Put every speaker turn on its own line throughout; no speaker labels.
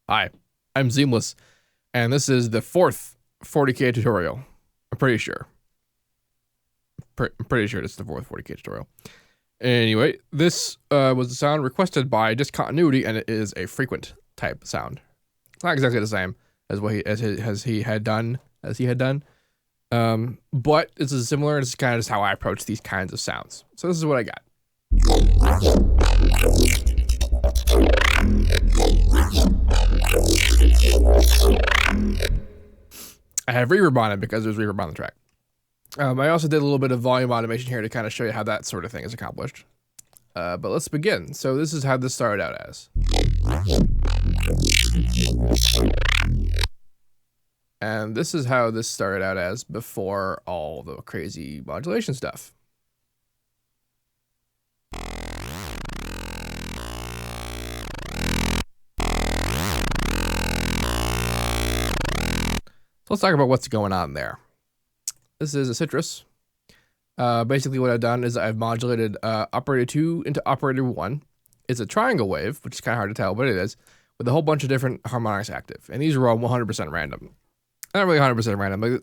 Hi, I'm Seamless, and this is the fourth 40k tutorial. I'm pretty sure. I'm pretty sure it's the fourth 40k tutorial. Anyway, this was the sound requested by Discontinuity, and it is a frequent type sound. It's not exactly the same as what he had done, but this is similar. And it's kind of just how I approach these kinds of sounds. So this is what I got. I have reverb on it because there's reverb on the track. I also did a little bit of volume automation here to kind of show you how that sort of thing is accomplished. But let's begin. So this is how this started out as. And this is how this started out as before all the crazy modulation stuff. So let's talk about what's going on there. This is a citrus. Basically what I've done is I've modulated operator 2 into operator 1. It's a triangle wave, which is kind of hard to tell, but it is, with a whole bunch of different harmonics active. And these are all 100% random. Not really 100% random,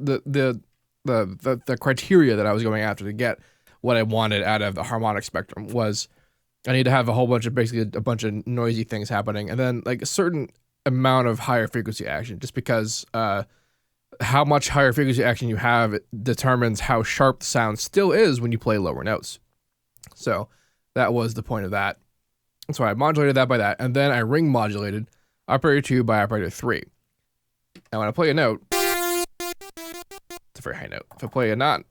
but the criteria that I was going after to get what I wanted out of the harmonic spectrum was I need to have a whole bunch of, basically a bunch of noisy things happening, and then like a certain amount of higher frequency action, just because how much higher frequency action you have, it determines how sharp the sound still is when you play lower notes. So that was the point of that. So I modulated that by that, and then I ring modulated operator 2 by operator 3. And when I play a note, it's a very high note. If I play a not,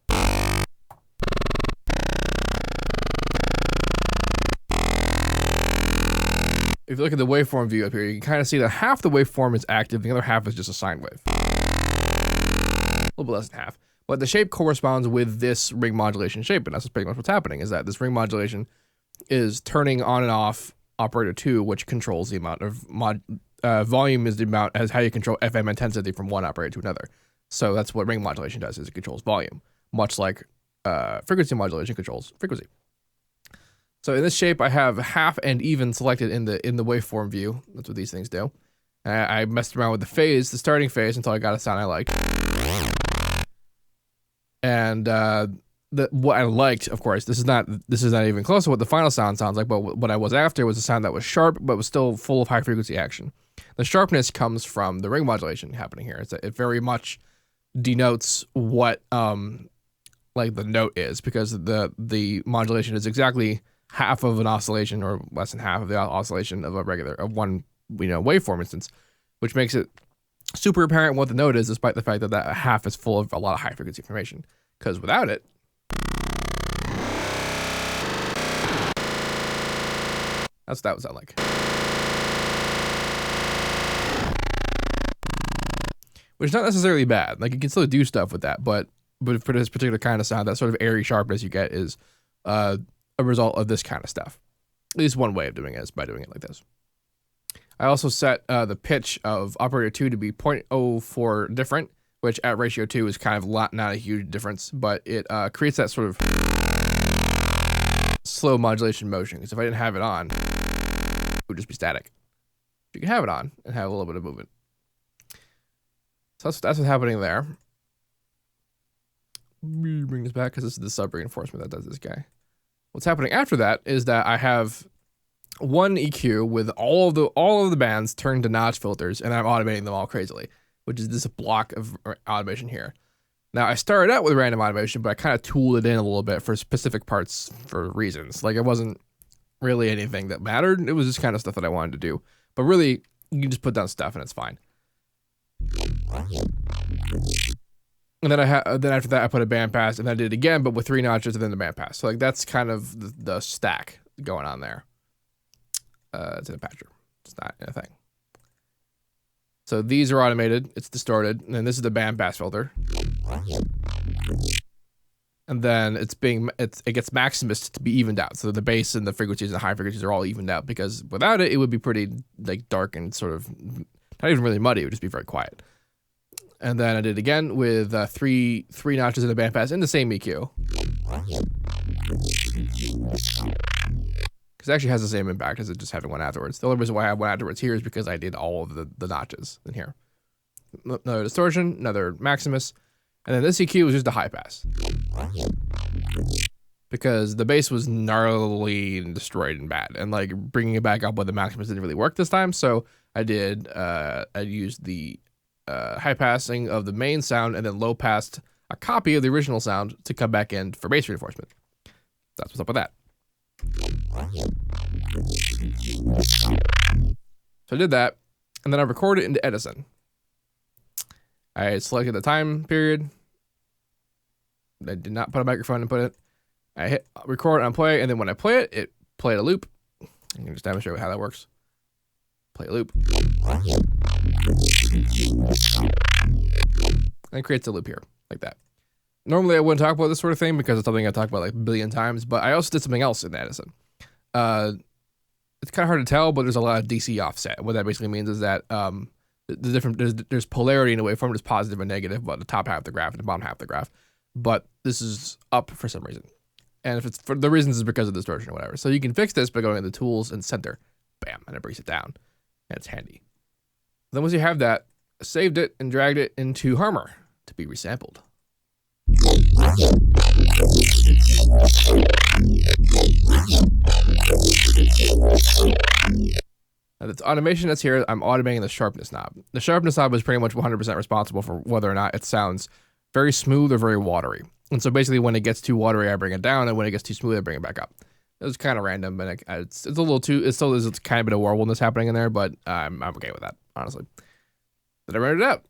if you look at the waveform view up here, you can kind of see that half the waveform is active, the other half is just a sine wave. A little bit less than half. But the shape corresponds with this ring modulation shape, and that's pretty much what's happening, is that this ring modulation is turning on and off operator 2, which controls the amount of volume is the amount as how you control FM intensity from one operator to another. So that's what ring modulation does, is it controls volume, much like frequency modulation controls frequency. So in this shape, I have half and even selected in the waveform view. That's what these things do. I messed around with the phase, the starting phase, until I got a sound I liked. And what I liked, of course, this is not even close to what the final sound sounds like, but what I was after was a sound that was sharp, but was still full of high frequency action. The sharpness comes from the ring modulation happening here. It very much denotes what like the note is, because the modulation is exactly half of an oscillation, or less than half of the oscillation of one waveform instance, which makes it super apparent what the note is, despite the fact that that half is full of a lot of high frequency information. Because without it, that's what that would sound like. Which is not necessarily bad. Like, you can still do stuff with that, but for this particular kind of sound, that sort of airy sharpness you get is a result of this kind of stuff. At least one way of doing it is by doing it like this. I also set the pitch of operator 2 to be 0.04 different, which at ratio 2 is kind of not a huge difference, but it creates that sort of slow modulation motion, because if I didn't have it on, it would just be static. You can have it on and have a little bit of movement. So that's what's happening there. Bring this back, because this is the sub-reinforcement that does this guy. What's happening after that is that I have one EQ with all of the bands turned to notch filters, and I'm automating them all crazily, which is this block of automation here. Now, I started out with random automation, but I kind of tooled it in a little bit for specific parts for reasons. Like, it wasn't really anything that mattered. It was just kind of stuff that I wanted to do. But really, you can just put down stuff and it's fine. And then then after that, I put a bandpass, and then I did it again, but with 3 notches and then the bandpass. So like, that's kind of the stack going on there. It's in a patcher. It's not in a thing. So these are automated. It's distorted, and then this is the bandpass filter. And then it gets Maximus to be evened out. So the bass and the frequencies and the high frequencies are all evened out, because without it, it would be pretty like dark and sort of not even really muddy. It would just be very quiet. And then I did it again with three notches in the bandpass in the same EQ. Because because it actually has the same impact as it just having one afterwards. The only reason why I have one afterwards here is because I did all of the notches in here. Another distortion, another Maximus, and then this EQ was just a high pass. Because the bass was gnarly and destroyed and bad, and like bringing it back up with the Maximus didn't really work this time, so I used the high passing of the main sound and then low passed a copy of the original sound to come back in for bass reinforcement. That's what's up with that. So I did that, and then I recorded it into Edison. I selected the time period. I did not put a microphone and put it. I hit record and play, and then when I play it, it played a loop. I can just demonstrate how that works. Play a loop. And it creates a loop here, like that. Normally, I wouldn't talk about this sort of thing because it's something I talk about like a billion times, but I also did something else in Edison. It's kind of hard to tell, but there's a lot of DC offset. What that basically means is that there's polarity in a waveform. There's positive and negative, but the top half of the graph and the bottom half of the graph. But this is up for some reason. And if it's for the reasons is because of distortion or whatever. So you can fix this by going into Tools and Center. Bam, and it brings it down. And it's handy. Then once you have that, saved it and dragged it into Harmor to be resampled. Now the automation that's here, I'm automating the sharpness knob. The sharpness knob is pretty much 100% responsible for whether or not it sounds very smooth or very watery. And so basically when it gets too watery, I bring it down, and when it gets too smooth, I bring it back up. It's kind of random, but it's a little too, it's kind of a bit of warbled happening in there, but I'm okay with that, honestly. Then I ran it up.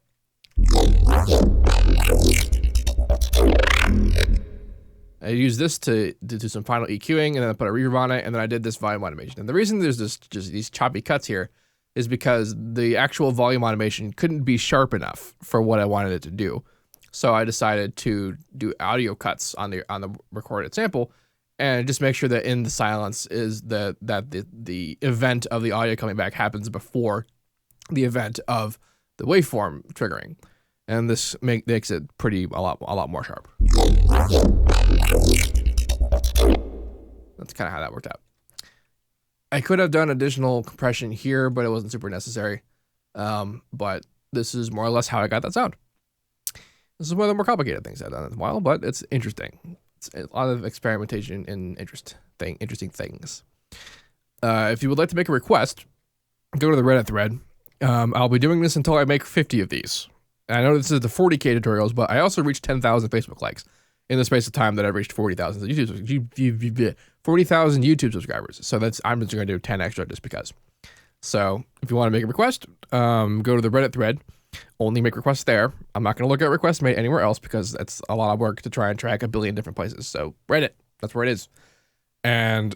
I used this to do some final EQing, and then I put a reverb on it, and then I did this volume automation. And the reason there's just these choppy cuts here is because the actual volume automation couldn't be sharp enough for what I wanted it to do. So I decided to do audio cuts on the recorded sample, and just make sure that in the silence is that the event of the audio coming back happens before the event of the waveform triggering. And this makes it a lot more sharp. That's kind of how that worked out. I could have done additional compression here, but it wasn't super necessary. But this is more or less how I got that sound. This is one of the more complicated things I've done in a while, but it's interesting. It's a lot of experimentation and interesting things. If you would like to make a request, go to the Reddit thread. I'll be doing this until I make 50 of these. I know this is the 40K tutorials, but I also reached 10,000 Facebook likes in the space of time that I reached 40,000 YouTube subscribers. So I'm just going to do 10 extra just because. So if you want to make a request, go to the Reddit thread. Only make requests there. I'm not going to look at requests made anywhere else because that's a lot of work to try and track a billion different places. So Reddit, that's where it is. And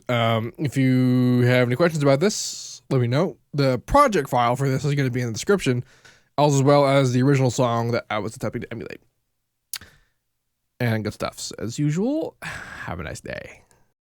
if you have any questions about this, let me know. The project file for this is going to be in the description, as well as the original song that I was attempting to emulate. And good stuff. As usual, have a nice day.